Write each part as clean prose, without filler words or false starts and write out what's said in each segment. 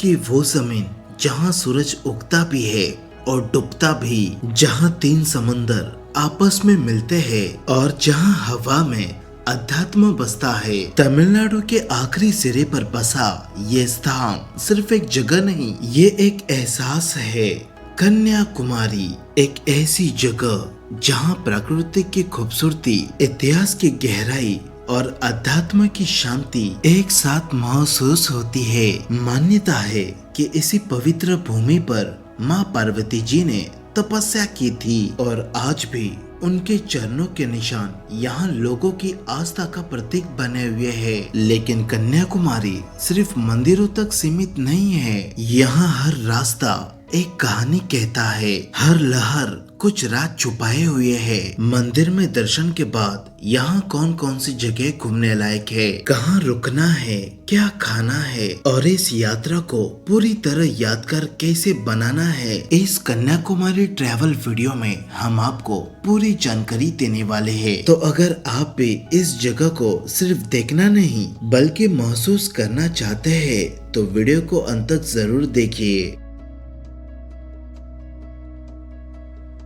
की वो जमीन जहाँ सूरज उगता भी है और डूबता भी, जहाँ तीन समंदर आपस में मिलते हैं और जहाँ हवा में अध्यात्म बसता है। तमिलनाडु के आखिरी सिरे पर बसा ये स्थान सिर्फ एक जगह नहीं, ये एक एहसास है। कन्याकुमारी एक ऐसी जगह जहाँ प्रकृति की खूबसूरती, इतिहास की गहराई और अध्यात्म की शांति एक साथ महसूस होती है। मान्यता है कि इसी पवित्र भूमि पर माँ पार्वती जी ने तपस्या की थी और आज भी उनके चरणों के निशान यहाँ लोगों की आस्था का प्रतीक बने हुए हैं। लेकिन कन्याकुमारी सिर्फ मंदिरों तक सीमित नहीं है, यहाँ हर रास्ता एक कहानी कहता है, हर लहर कुछ राज छुपाए हुए है। मंदिर में दर्शन के बाद यहाँ कौन कौन सी जगह घूमने लायक है, कहाँ रुकना है, क्या खाना है और इस यात्रा को पूरी तरह यादगार कैसे बनाना है, इस कन्याकुमारी ट्रैवल वीडियो में हम आपको पूरी जानकारी देने वाले हैं। तो अगर आप भी इस जगह को सिर्फ देखना नहीं बल्कि महसूस करना चाहते हैं तो वीडियो को अंत तक जरूर देखिए।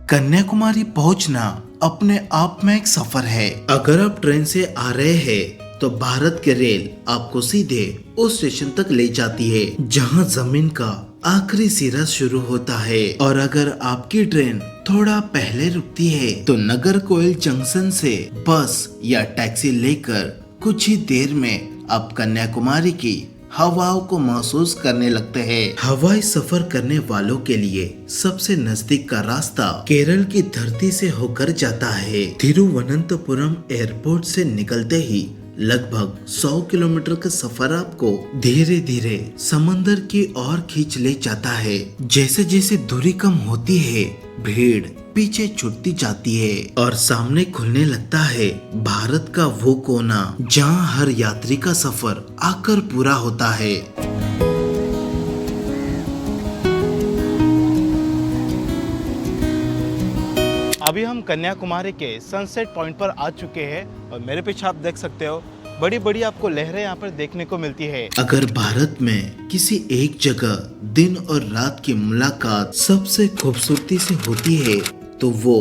कन्याकुमारी पहुंचना अपने आप में एक सफर है। अगर आप ट्रेन से आ रहे हैं तो भारत के रेल आपको सीधे उस स्टेशन तक ले जाती है जहां जमीन का आखिरी सिरा शुरू होता है। और अगर आपकी ट्रेन थोड़ा पहले रुकती है तो नागरकोइल जंक्शन से बस या टैक्सी लेकर कुछ ही देर में आप कन्याकुमारी की हवाओं को महसूस करने लगते हैं। हवाई सफर करने वालों के लिए सबसे नजदीक का रास्ता केरल की धरती से होकर जाता है। तिरुवनंतपुरम एयरपोर्ट से निकलते ही लगभग 100 किलोमीटर का सफर आपको धीरे धीरे समंदर की ओर खींच ले जाता है। जैसे जैसे दूरी कम होती है भीड़ पीछे छूटती जाती है और सामने खुलने लगता है भारत का वो कोना जहां हर यात्री का सफर आकर पूरा होता है। अभी हम कन्याकुमारी के सनसेट पॉइंट पर आ चुके हैं और मेरे पीछे आप देख सकते हो बड़ी बड़ी आपको लहरें यहाँ पर देखने को मिलती है। अगर भारत में किसी एक जगह दिन और रात की मुलाकात सबसे खूबसूरती से होती है तो वो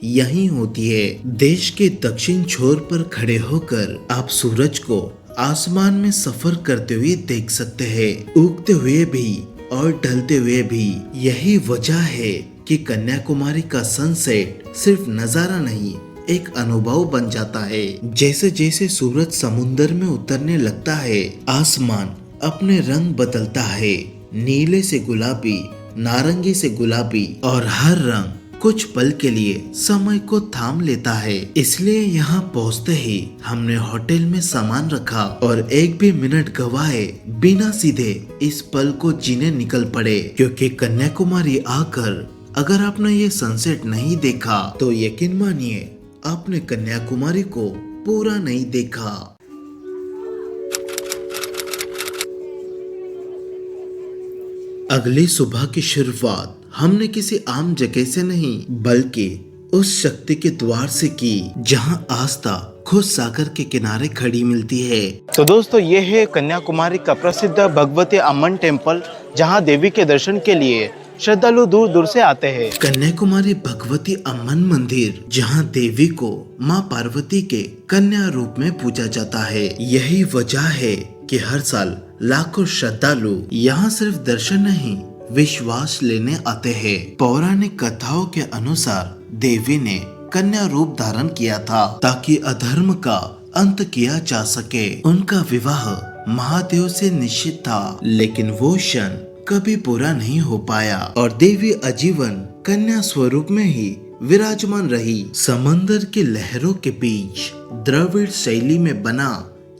यही होती है। देश के दक्षिण छोर पर खड़े होकर आप सूरज को आसमान में सफर करते हुए देख सकते हैं, उगते हुए भी और ढलते हुए भी। यही वजह है कि कन्याकुमारी का सनसेट सिर्फ नजारा नहीं एक अनुभव बन जाता है। जैसे जैसे सूरज समुंदर में उतरने लगता है आसमान अपने रंग बदलता है, नीले से गुलाबी, नारंगी से गुलाबी और हर रंग कुछ पल के लिए समय को थाम लेता है। इसलिए यहाँ पहुँचते ही हमने होटल में सामान रखा और एक भी मिनट गवाए बिना सीधे इस पल को जीने निकल पड़े, क्योंकि कन्याकुमारी आकर अगर आपने ये सनसेट नहीं देखा तो यकीन मानिए आपने कन्याकुमारी को पूरा नहीं देखा। अगली सुबह की शुरुआत हमने किसी आम जगह से नहीं बल्कि उस शक्ति के द्वार से की जहां आस्था खुद सागर के किनारे खड़ी मिलती है। तो दोस्तों ये है कन्याकुमारी का प्रसिद्ध भगवती अम्मन टेम्पल जहां देवी के दर्शन के लिए श्रद्धालु दूर दूर से आते हैं। कन्याकुमारी भगवती अम्मन मंदिर जहां देवी को माँ पार्वती के कन्या रूप में पूजा जाता है। यही वजह है कि हर साल लाखों श्रद्धालु यहाँ सिर्फ दर्शन नहीं विश्वास लेने आते हैं। पौराणिक कथाओं के अनुसार देवी ने कन्या रूप धारण किया था ताकि अधर्म का अंत किया जा सके। उनका विवाह महादेव से निश्चित था, लेकिन वो क्षण कभी पूरा नहीं हो पाया और देवी आजीवन कन्या स्वरूप में ही विराजमान रही। समंदर की लहरों के बीच द्रविड़ शैली में बना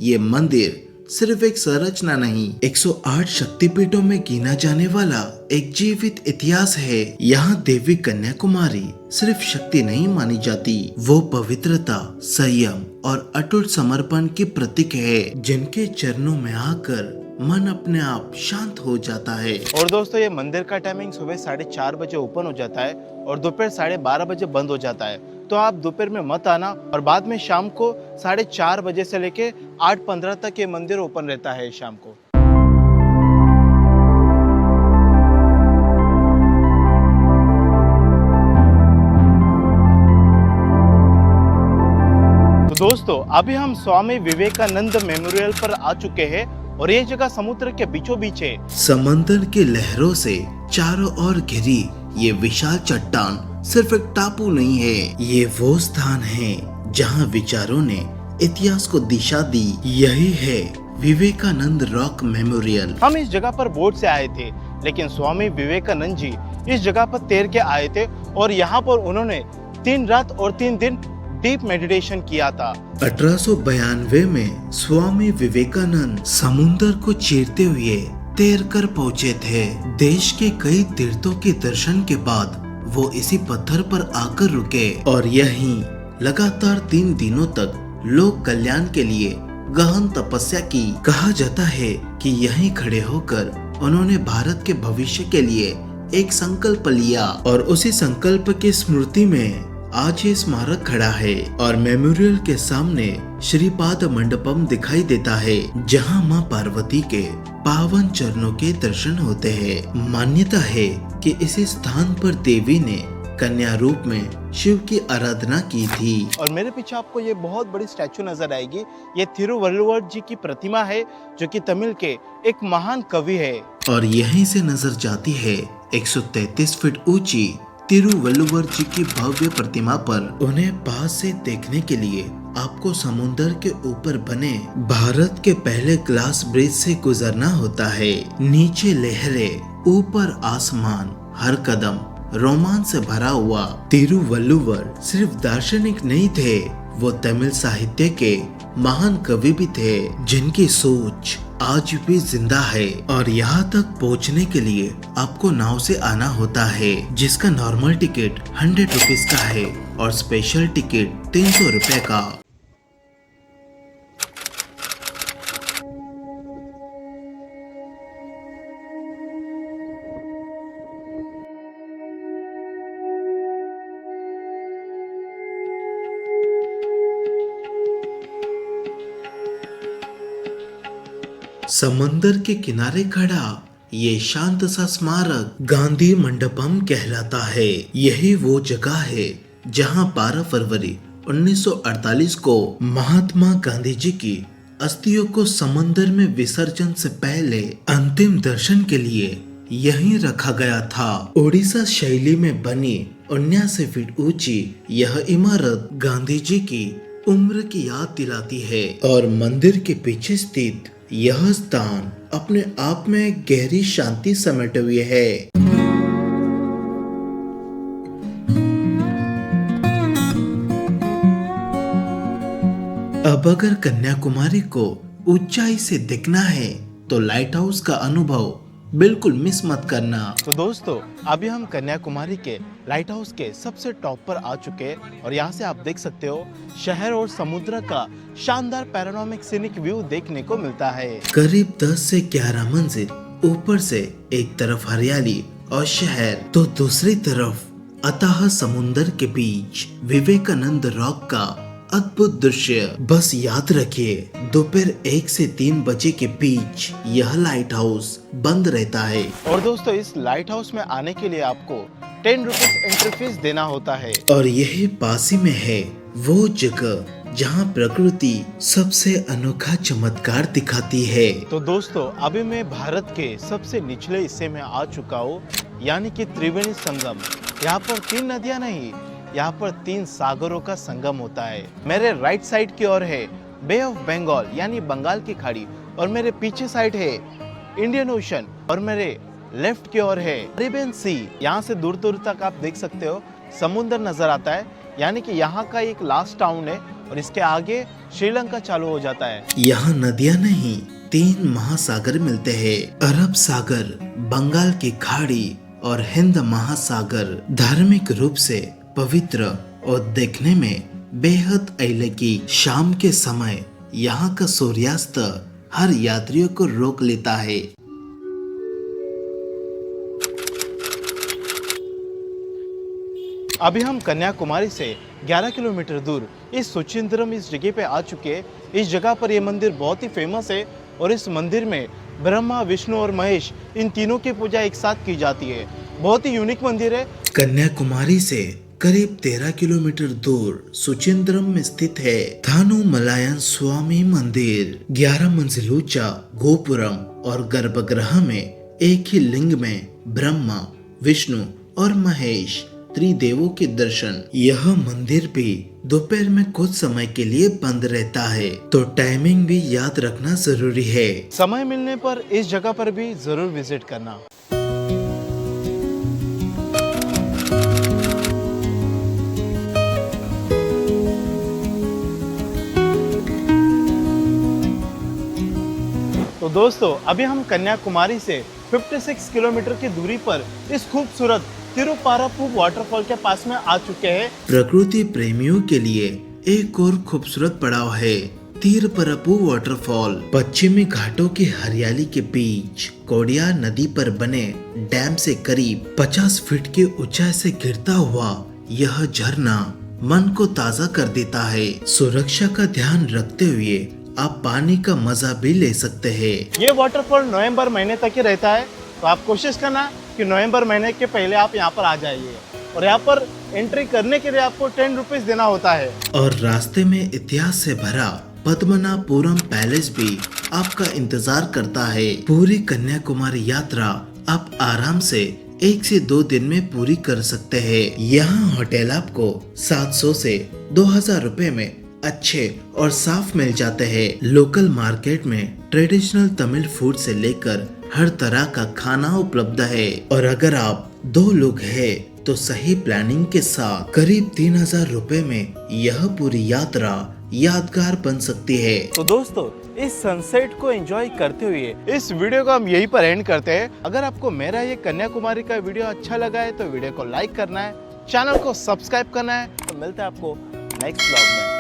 ये मंदिर सिर्फ एक संरचना नहीं, 108 शक्तिपीठों में गिना जाने वाला एक जीवित इतिहास है। यहाँ देवी कन्याकुमारी सिर्फ शक्ति नहीं मानी जाती, वो पवित्रता, संयम और अटूट समर्पण की प्रतीक है, जिनके चरणों में आकर मन अपने आप शांत हो जाता है। और दोस्तों ये मंदिर का टाइमिंग सुबह 4:30 बजे ओपन हो जाता है और दोपहर 12:30 बजे बंद हो जाता है। तो आप दोपहर में मत आना और बाद में शाम को 4:30 बजे से लेके 8:15 तक ये मंदिर ओपन रहता है शाम को। दोस्तों अभी हम स्वामी विवेकानंद मेमोरियल पर आ चुके हैं और ये जगह समुद्र के बीचों बीच है। समंदर के लहरों से चारों ओर घिरी ये विशाल चट्टान सिर्फ एक टापू नहीं है, ये वो स्थान है जहाँ विचारों ने इतिहास को दिशा दी। यही है विवेकानंद रॉक मेमोरियल। हम इस जगह पर बोट से आए थे, लेकिन स्वामी विवेकानंद जी इस जगह पर तैर के आए थे और यहाँ पर उन्होंने 3 रात और 3 दिन डीप मेडिटेशन किया था। 1892 में स्वामी विवेकानंद समुद्र को चीरते हुए तैर कर पहुँचे थे। देश के कई तीर्थों के दर्शन के बाद वो इसी पत्थर पर आकर रुके और यहीं लगातार 3 दिनों तक लोक कल्याण के लिए गहन तपस्या की। कहा जाता है कि यहीं खड़े होकर उन्होंने भारत के भविष्य के लिए एक संकल्प लिया और उसी संकल्प की स्मृति में आज ये स्मारक खड़ा है और मेमोरियल के सामने श्रीपाद मंडपम दिखाई देता है, जहां मां पार्वती के पावन चरणों के दर्शन होते हैं। मान्यता है कि इसी स्थान पर देवी ने कन्या रूप में शिव की आराधना की थी। और मेरे पीछे आपको ये बहुत बड़ी स्टैचू नजर आएगी। ये थिरुवल्लुवर जी की प्रतिमा है, जो कि तमिल के एक महान कवि है। और यहीं से नजर जाती है 133 फीट ऊंची तिरुवल्लुवर जी की भव्य प्रतिमा पर। उन्हें पास से देखने के लिए आपको समुद्र के ऊपर बने भारत के पहले ग्लास ब्रिज से गुजरना होता है। नीचे लहरें, ऊपर आसमान, हर कदम रोमांच से भरा हुआ। तिरुवल्लुवर सिर्फ दार्शनिक नहीं थे, वो तमिल साहित्य के महान कवि भी थे, जिनकी सोच आज भी जिंदा है। और यहाँ तक पहुँचने के लिए आपको नाव से आना होता है, जिसका नॉर्मल टिकट 100 रुपीज का है और स्पेशल टिकट 300 रुपए का। समंदर के किनारे खड़ा ये शांत सा स्मारक गांधी मंडपम कहलाता है। यही वो जगह है जहां 12 फरवरी 1948 को महात्मा गांधी जी की अस्थियों को समंदर में विसर्जन से पहले अंतिम दर्शन के लिए यहीं रखा गया था। ओडिशा शैली में बनी 79 फीट ऊंची यह इमारत गांधी जी की उम्र की याद दिलाती है और मंदिर के पीछे स्थित यह स्थान अपने आप में गहरी शांति समेटे हुए है। अब अगर कन्याकुमारी को ऊंचाई से देखना है तो लाइट हाउस का अनुभव बिल्कुल मिस मत करना। तो दोस्तों अभी हम कन्याकुमारी के लाइट हाउस के सबसे टॉप पर आ चुके हैं और यहाँ से आप देख सकते हो शहर और समुद्र का शानदार पैनोरामिक सीनिक व्यू देखने को मिलता है। करीब 10 से 11 मंजिल, ऊपर से एक तरफ हरियाली और शहर तो दूसरी तरफ अथाह समुद्र के बीच विवेकानंद रॉक का अद्भुत दृश्य। बस याद रखिए दोपहर 1 से 3 बजे के बीच यह लाइट हाउस बंद रहता है। और दोस्तों इस लाइट हाउस में आने के लिए आपको 10 रुपीज एंट्री फीस देना होता है। और यही पास ही में है वो जगह जहाँ प्रकृति सबसे अनोखा चमत्कार दिखाती है। तो दोस्तों अभी मैं भारत के सबसे निचले हिस्से में आ चुका हूँ, यानी कि त्रिवेणी संगम। यहाँ पर 3 नदियाँ नहीं, यहाँ पर 3 सागरों का संगम होता है। मेरे राइट साइड की ओर है बे ऑफ बंगाल यानी बंगाल की खाड़ी, और मेरे पीछे साइड है इंडियन ओशन, और मेरे लेफ्ट की ओर है अरेबियन सी। यहाँ से दूर दूर तक आप देख सकते हो समुद्र नजर आता है, यानी कि यहाँ का एक लास्ट टाउन है और इसके आगे श्रीलंका चालू हो जाता है। यहाँ नदियाँ नहीं 3 महासागर मिलते हैं, अरब सागर, बंगाल की खाड़ी और हिंद महासागर। धार्मिक रूप से पवित्र और देखने में बेहद अलगी। शाम के समय यहाँ का सूर्यास्त हर यात्रियों को रोक लेता है। अभी हम कन्याकुमारी से 11 किलोमीटर दूर इस सुचिंद्रम इस जगह पे आ चुके हैं। इस जगह पर ये मंदिर बहुत ही फेमस है और इस मंदिर में ब्रह्मा, विष्णु और महेश इन तीनों की पूजा एक साथ की जाती है। बहुत ही यूनिक मंदिर है। कन्याकुमारी से करीब 13 किलोमीटर दूर सुचिंद्रम में स्थित है थानुमलायन स्वामी मंदिर। 11 मंजिल ऊंचा गोपुरम और गर्भगृह में एक ही लिंग में ब्रह्मा, विष्णु और महेश त्रिदेवों के दर्शन। यह मंदिर भी दोपहर में कुछ समय के लिए बंद रहता है, तो टाइमिंग भी याद रखना जरूरी है। समय मिलने पर इस जगह पर भी जरूर विजिट करना। तो दोस्तों, अभी हम कन्याकुमारी से 56 किलोमीटर की दूरी पर इस खूबसूरत तिरुपारापू वाटरफॉल के पास में आ चुके हैं। प्रकृति प्रेमियों के लिए एक और खूबसूरत पड़ाव है तिरुपरापू वाटरफॉल। पश्चिमी घाटों की हरियाली के बीच कोडियार नदी पर बने डैम से करीब 50 फीट की ऊंचाई से गिरता हुआ यह झरना मन को ताजा कर देता है। सुरक्षा का ध्यान रखते हुए आप पानी का मजा भी ले सकते हैं। ये वाटरफॉल नवंबर महीने तक ही रहता है, तो आप कोशिश करना कि नवंबर महीने के पहले आप यहाँ पर आ जाइए। और यहाँ पर एंट्री करने के लिए आपको 10 रुपीज देना होता है। और रास्ते में इतिहास से भरा पद्मनाभपुरम पैलेस भी आपका इंतजार करता है। पूरी कन्याकुमारी यात्रा आप आराम से 1 से 2 दिन में पूरी कर सकते हैं। यहाँ होटल आपको 700 से 2000 रुपए में अच्छे और साफ मिल जाते हैं। लोकल मार्केट में ट्रेडिशनल तमिल फूड से लेकर हर तरह का खाना उपलब्ध है। और अगर आप 2 लोग हैं तो सही प्लानिंग के साथ करीब 3000 रुपए में यह पूरी यात्रा यादगार बन सकती है। तो दोस्तों, इस सनसेट को एंजॉय करते हुए इस वीडियो को हम यहीं पर एंड करते हैं। अगर आपको मेरा ये कन्याकुमारी का वीडियो अच्छा लगा है तो वीडियो को लाइक करना है, चैनल को सब्सक्राइब करना है। तो मिलते हैं आपको नेक्स्ट व्लॉग में।